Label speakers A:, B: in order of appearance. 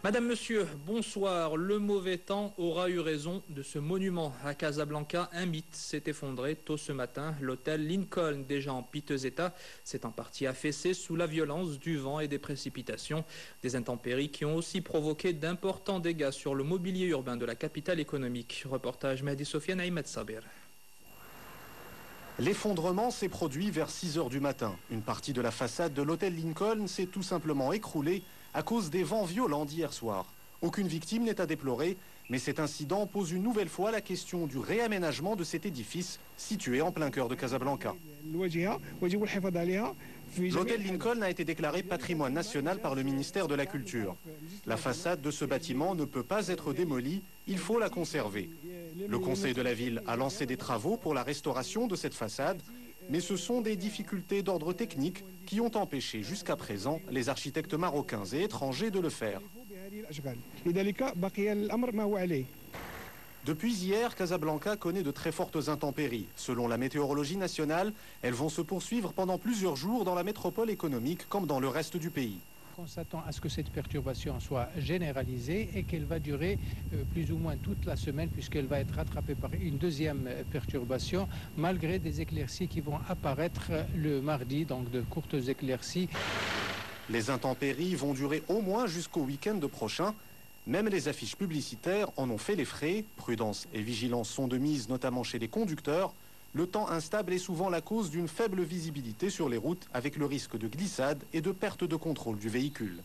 A: Madame, Monsieur, bonsoir. Le mauvais temps aura eu raison de ce monument. À Casablanca, un mythe s'est effondré tôt ce matin. L'hôtel Lincoln, déjà en piteux état, s'est en partie affaissé sous la violence du vent et des précipitations. Des intempéries qui ont aussi provoqué d'importants dégâts sur le mobilier urbain de la capitale économique. Reportage Mehdi Sofiane et Ahmed Sabir.
B: L'effondrement s'est produit vers 6 heures du matin. Une partie de la façade de l'hôtel Lincoln s'est tout simplement écroulée à cause des vents violents d'hier soir. Aucune victime n'est à déplorer, mais cet incident pose une nouvelle fois la question du réaménagement de cet édifice situé en plein cœur de Casablanca. L'hôtel Lincoln a été déclaré patrimoine national par le ministère de la Culture. La façade de ce bâtiment ne peut pas être démolie, il faut la conserver. Le conseil de la ville a lancé des travaux pour la restauration de cette façade, mais ce sont des difficultés d'ordre technique qui ont empêché jusqu'à présent les architectes marocains et étrangers de le faire. Depuis hier, Casablanca connaît de très fortes intempéries. Selon la météorologie nationale, elles vont se poursuivre pendant plusieurs jours dans la métropole économique comme dans le reste du pays.
C: On s'attend à ce que cette perturbation soit généralisée et qu'elle va durer plus ou moins toute la semaine puisqu'elle va être rattrapée par une deuxième perturbation malgré des éclaircies qui vont apparaître le mardi, donc de courtes éclaircies.
B: Les intempéries vont durer au moins jusqu'au week-end prochain. Même les affiches publicitaires en ont fait les frais. Prudence et vigilance sont de mise, notamment chez les conducteurs. Le temps instable est souvent la cause d'une faible visibilité sur les routes avec le risque de glissade et de perte de contrôle du véhicule.